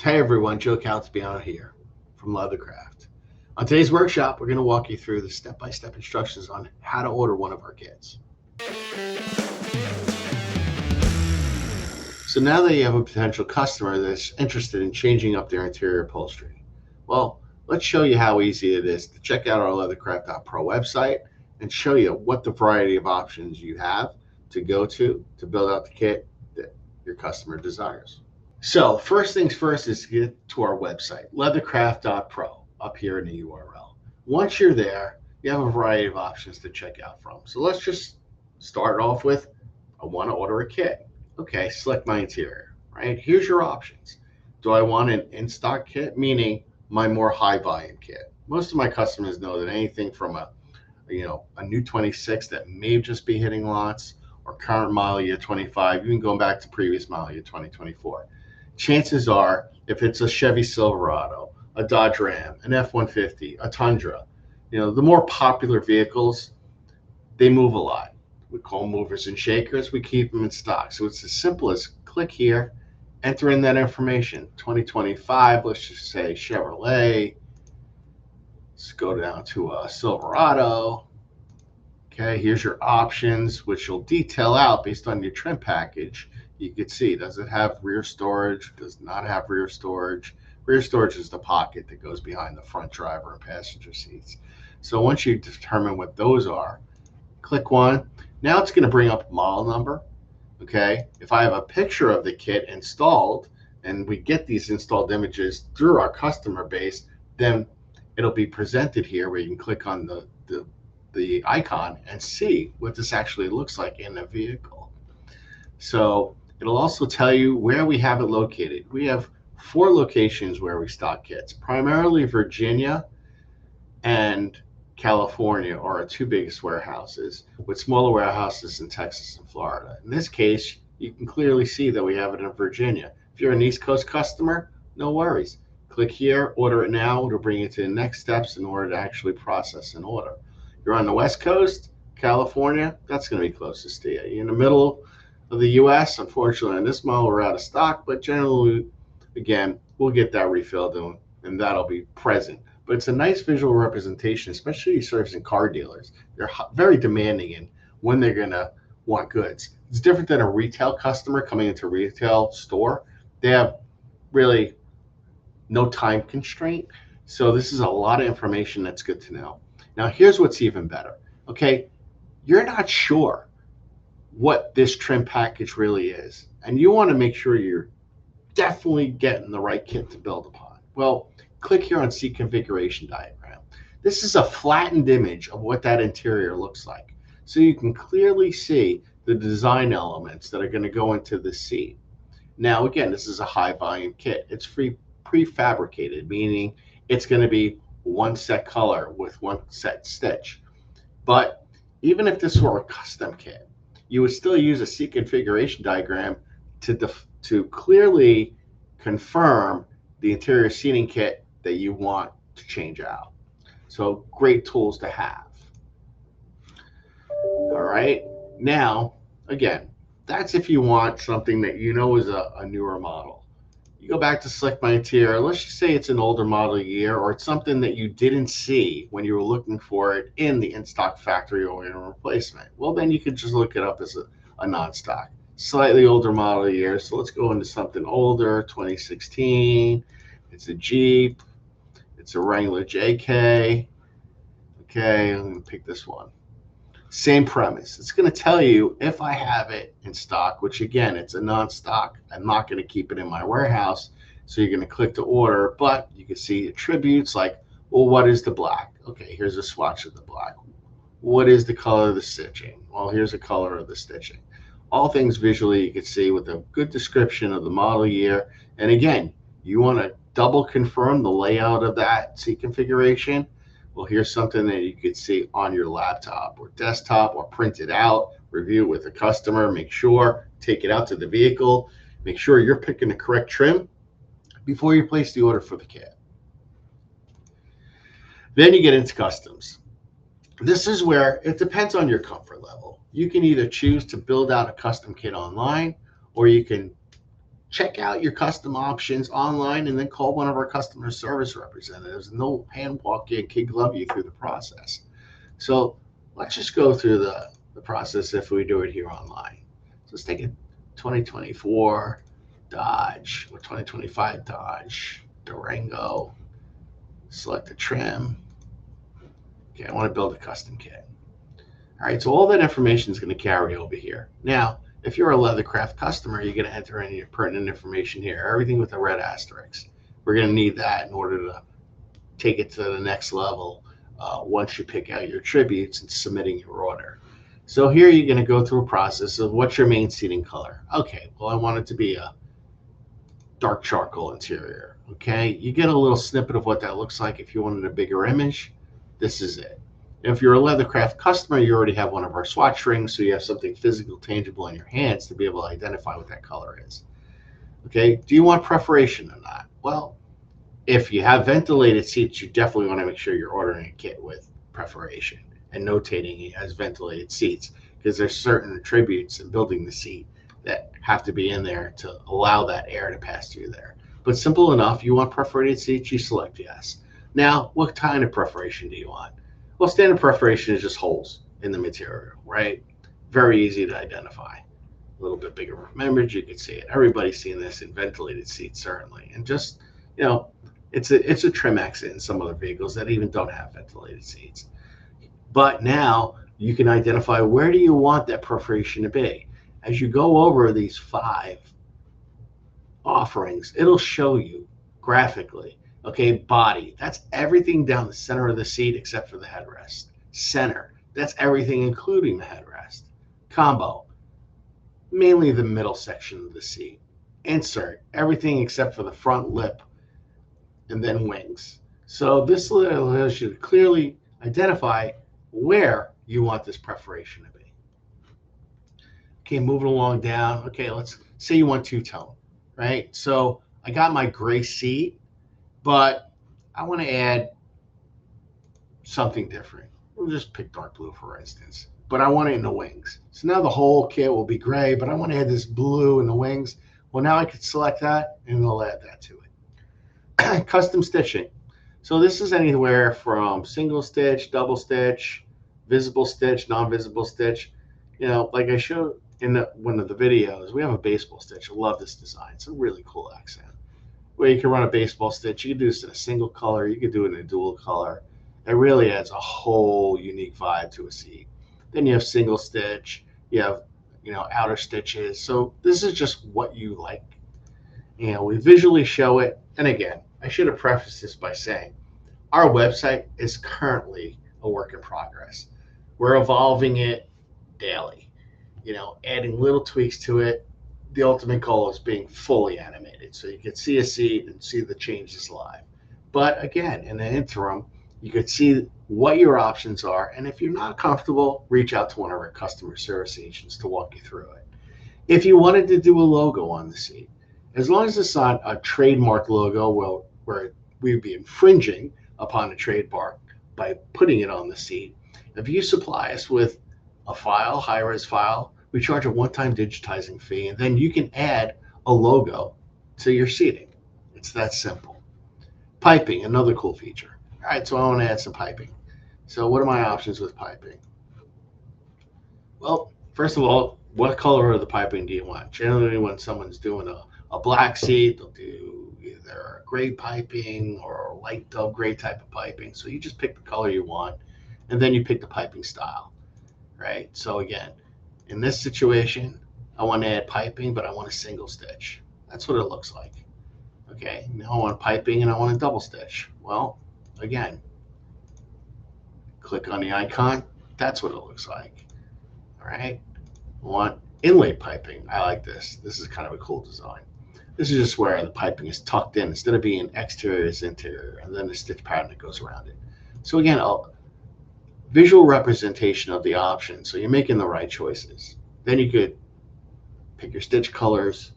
Hey everyone, Joe Caltabiano here from Leathercraft. On today's workshop, we're going to walk you through the step-by-step instructions on how to order one of our kits. So now that you have a potential customer that's interested in changing up their interior upholstery, well, let's show you how easy it is to check out our Leathercraft.pro website and show you what the variety of options you have to go to build out the kit that your customer desires. So first things first is to get to our website, leathercraft.pro, up here in the URL. Once you're there, you have a variety of options to check out from. So let's just start off with, I want to order a kit. Okay, select my interior, right? Here's your options. Do I want an in-stock kit, meaning my more high volume kit? Most of my customers know that anything from a new 26 that may just be hitting lots, or current model year 25, even going back to previous model year 2024. Chances are, if it's a Chevy Silverado, a Dodge Ram, an F-150, a Tundra, the more popular vehicles, they move a lot. We call them movers and shakers. We keep them in stock. So it's as simple as click here, enter in that information. 2025, let's just say Chevrolet. Let's go down to a Silverado. Okay, here's your options, which will detail out based on your trim package. You can see, does it have rear storage? Does not have rear storage. Rear storage is the pocket that goes behind the front driver and passenger seats. So once you determine what those are, click one. Now it's going to bring up model number. Okay, if I have a picture of the kit installed, and we get these installed images through our customer base, then it'll be presented here where you can click on the icon and see what this actually looks like in the vehicle. So it'll also tell you where we have it located. We have 4 locations where we stock kits, primarily Virginia and California are our 2 biggest warehouses, with smaller warehouses in Texas and Florida. In this case, you can clearly see that we have it in Virginia. If you're an East Coast customer, no worries. Click here, order it now. It'll bring you to the next steps in order to actually process an order. You're on the West Coast, California, that's going to be closest to you. You're in the middle of the U.S., unfortunately, on this model, we're out of stock, but generally, again, we'll get that refilled and that'll be present. But it's a nice visual representation, especially servicing car dealers. They're very demanding in when they're going to want goods. It's different than a retail customer coming into a retail store. They have really no time constraint. So this is a lot of information that's good to know. Now, here's what's even better. Okay, you're not sure what this trim package really is, and you want to make sure you're definitely getting the right kit to build upon. Well, click here on See Configuration Diagram. This is a flattened image of what that interior looks like. So you can clearly see the design elements that are going to go into the seat. Now, again, this is a high volume kit. It's prefabricated, meaning it's going to be one set color with one set stitch. But even if this were a custom kit, you would still use a See Configuration Diagram to clearly confirm the interior seating kit that you want to change out. So great tools to have. All right, now, again, that's if you want something that you know is a newer model. You go back to select my interior. Let's just say it's an older model year, or it's something that you didn't see when you were looking for it in the in-stock factory or in a replacement. Well, then you could just look it up as a non-stock. Slightly older model year. So let's go into something older, 2016. It's a Jeep. It's a Wrangler JK. Okay, I'm going to pick this one. Same premise. It's going to tell you if I have it in stock, which again, it's a non-stock. I'm not going to keep it in my warehouse. So you're going to click to order, but you can see attributes like, well, what is the black? Okay, here's a swatch of the black. What is the color of the stitching? Well, here's the color of the stitching. All things visually you can see with a good description of the model year. And again, you want to double confirm the layout of that seat configuration. Well, here's something that you could see on your laptop or desktop, or print it out, review with a customer, make sure, take it out to the vehicle, make sure you're picking the correct trim before you place the order for the kit. Then you get into customs. This is where it depends on your comfort level. You can either choose to build out a custom kit online, or you can check out your custom options online and then call one of our customer service representatives, and they'll hand walk you and kid glove you through the process. So let's just go through the process if we do it here online. So let's take a 2024 Dodge or 2025 Dodge Durango, select the trim. Okay, I want to build a custom kit. All right, so all that information is going to carry over here. Now, if you're a Leathercraft customer, you're going to enter in your pertinent information here, everything with a red asterisk. We're going to need that in order to take it to the next level once you pick out your attributes and submitting your order. So here you're going to go through a process of what's your main seating color. Okay, well, I want it to be a dark charcoal interior. Okay, you get a little snippet of what that looks like. If you wanted a bigger image, this is it. If you're a Leathercraft customer, you already have one of our swatch rings, so you have something physical, tangible in your hands to be able to identify what that color is. Okay, do you want perforation or not? Well, if you have ventilated seats, you definitely want to make sure you're ordering a kit with perforation and notating it as ventilated seats, because there's certain attributes in building the seat that have to be in there to allow that air to pass through there. But simple enough, you want perforated seats, you select yes. Now, what kind of perforation do you want? Well, standard perforation is just holes in the material, right? Very easy to identify. A little bit bigger image, you can see it. Everybody's seen this in ventilated seats, certainly. And just, it's a trim exit in some other vehicles that even don't have ventilated seats. But now you can identify where do you want that perforation to be. As you go over these 5 offerings, it'll show you graphically. Okay, body, that's everything down the center of the seat except for the headrest. Center, that's everything including the headrest. Combo, mainly the middle section of the seat. Insert, everything except for the front lip, and then wings. So this allows you to clearly identify where you want this perforation to be. Okay, moving along down. Okay, let's say you want two-tone, right? So I got my gray seat, but I want to add something different. We'll just pick dark blue, for instance. But I want it in the wings. So now the whole kit will be gray, but I want to add this blue in the wings. Well, now I could select that, and it'll add that to it. Custom stitching. So this is anywhere from single stitch, double stitch, visible stitch, non-visible stitch. Like I showed in one of the videos, we have a baseball stitch. I love this design. It's a really cool accent. Where you can run a baseball stitch. You can do this in a single color. You can do it in a dual color. It really adds a whole unique vibe to a seat. Then you have single stitch. You have, outer stitches. So this is just what you like. We visually show it. And again, I should have prefaced this by saying our website is currently a work in progress. We're evolving it daily, adding little tweaks to it. The ultimate goal is being fully animated, so you could see a seat and see the changes live. But again, in the interim, you could see what your options are, and if you're not comfortable, reach out to one of our customer service agents to walk you through it. If you wanted to do a logo on the seat, as long as it's not a trademark logo, where we'd be infringing upon a trademark by putting it on the seat, if you supply us with a file, high-res file, we charge a one-time digitizing fee, and then you can add a logo to your seating. It's that simple. Piping, another cool feature. All right, so I want to add some piping. So what are my options with piping? Well, first of all, what color of the piping do you want? Generally, when someone's doing a black seat, they'll do either gray piping or a light dove gray type of piping. So you just pick the color you want, and then you pick the piping style, right? So again, in this situation, I want to add piping, but I want a single stitch. That's what it looks like. Okay, now I want piping and I want a double stitch. Well, again, click on the icon. That's what it looks like. All right, I want inlay piping. I like this. This is kind of a cool design. This is just where the piping is tucked in. Instead of being exterior, it's interior, and then the stitch pattern that goes around it. So again, a visual representation of the options. So you're making the right choices. Then you could pick your stitch colors.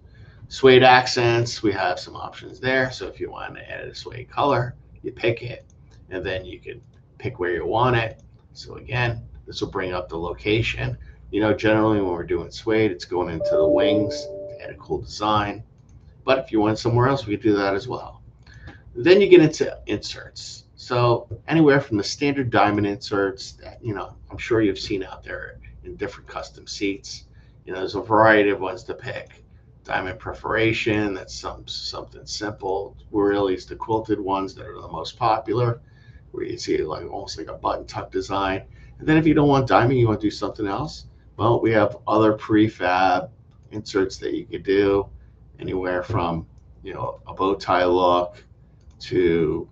Suede accents, we have some options there. So if you want to add a suede color, you pick it, and then you can pick where you want it. So again, this will bring up the location. Generally when we're doing suede, it's going into the wings to add a cool design. But if you went somewhere else, we could do that as well. Then you get into inserts. So anywhere from the standard diamond inserts that, I'm sure you've seen out there in different custom seats. There's a variety of ones to pick. Diamond perforation, that's something simple. Really, it's the quilted ones that are the most popular, where you see like almost like a button tuck design. And then if you don't want diamond, you want to do something else. Well, we have other prefab inserts that you could do, anywhere from a bow tie look to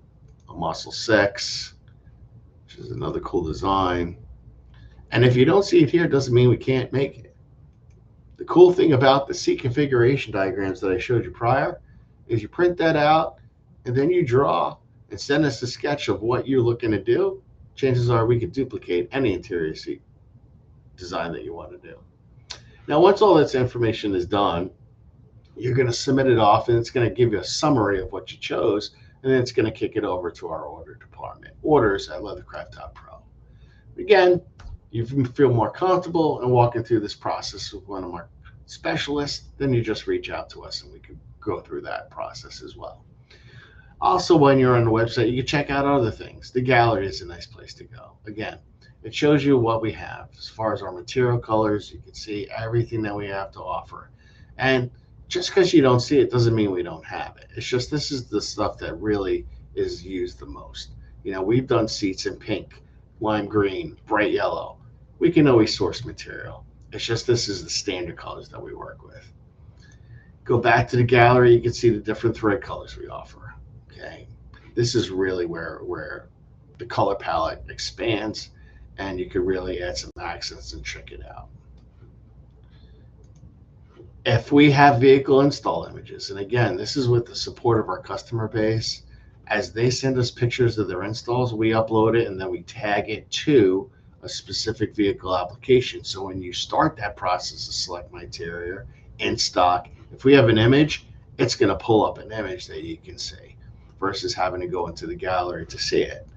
a muscle 6, which is another cool design. And if you don't see it here, it doesn't mean we can't make it. The cool thing about the seat configuration diagrams that I showed you prior is you print that out and then you draw and send us a sketch of what you're looking to do. Chances are we could duplicate any interior seat design that you want to do. Now, once all this information is done, you're going to submit it off, and it's going to give you a summary of what you chose, and then it's going to kick it over to our order department, orders@leathercraft.pro. Again, you feel more comfortable in walking through this process with one of our specialists, then you just reach out to us and we can go through that process as well. Also, when you're on the website, you can check out other things. The gallery is a nice place to go. Again, it shows you what we have as far as our material colors. You can see everything that we have to offer. And just because you don't see it doesn't mean we don't have it. It's just this is the stuff that really is used the most. We've done seats in pink, lime green, bright yellow. We can always source material. It's just this is the standard colors that we work with. Go back to the gallery, you can see the different thread colors we offer. Okay, this is really where the color palette expands, and you can really add some accents and trick it out. If we have vehicle install images, and again, this is with the support of our customer base, as they send us pictures of their installs, we upload it and then we tag it to a specific vehicle application. So when you start that process of select my interior in stock, if we have an image, it's going to pull up an image that you can see versus having to go into the gallery to see it.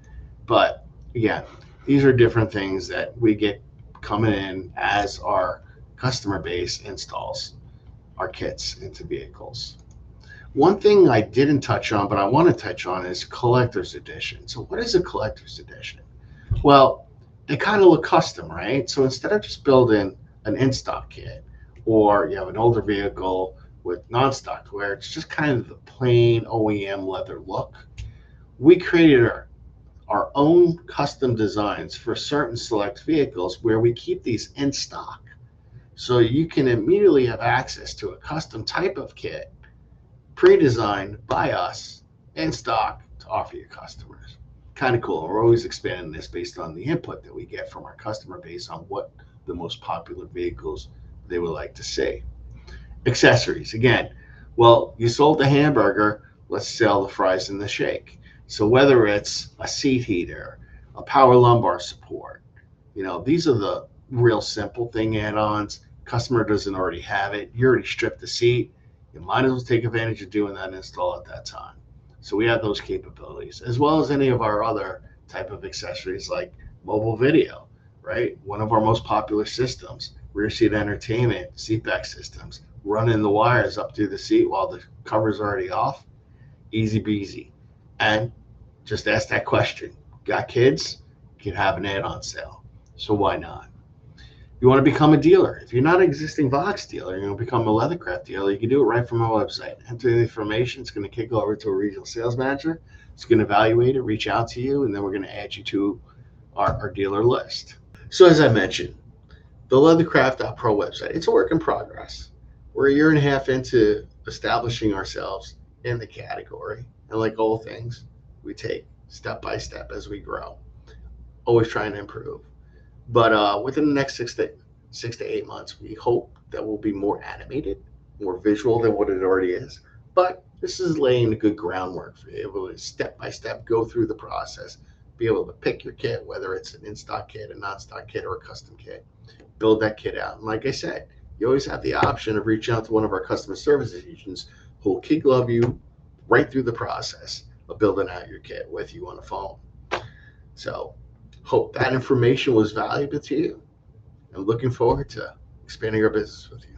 But again, these are different things that we get coming in as our customer base installs our kits into vehicles. One thing I didn't touch on, but I want to touch on, is collector's edition. So what is a collector's edition? Well, they kind of look custom, right? So instead of just building an in-stock kit, or you have an older vehicle with non-stock where it's just kind of the plain OEM leather look, we created our own custom designs for certain select vehicles where we keep these in stock. So you can immediately have access to a custom type of kit pre-designed by us in stock to offer your customers. Kind of cool. We're always expanding this based on the input that we get from our customer base on what the most popular vehicles they would like to see. Accessories. Again, well, you sold the hamburger, let's sell the fries and the shake. So whether it's a seat heater, a power lumbar support, these are the real simple thing add-ons. Customer doesn't already have it. You already stripped the seat. You might as well take advantage of doing that install at that time. So we have those capabilities, as well as any of our other type of accessories like mobile video, right? One of our most popular systems, rear seat entertainment, seat back systems, running the wires up through the seat while the cover's already off. Easy peasy. And just ask that question. Got kids? You can have an add-on sale. So why not? You want to become a dealer. If you're not an existing Vox dealer, you're going to become a Leathercraft dealer, you can do it right from our website. Enter the information. It's going to kick over to a regional sales manager. It's going to evaluate it, reach out to you, and then we're going to add you to our dealer list. So as I mentioned, the Leathercraft.pro website, it's a work in progress. We're a year and a half into establishing ourselves in the category. And like all things, we take step by step as we grow, always trying to improve. But within the next 6 to 8 months, we hope that we'll be more animated, more visual than what it already is. But this is laying a good groundwork for you, able to step by step go through the process, be able to pick your kit, whether it's an in-stock kit, a non-stock kit, or a custom kit. Build that kit out. And like I said, you always have the option of reaching out to one of our customer service agents who will kid glove you right through the process of building out your kit with you on the phone. So hope that information was valuable to you. I'm looking forward to expanding our business with you.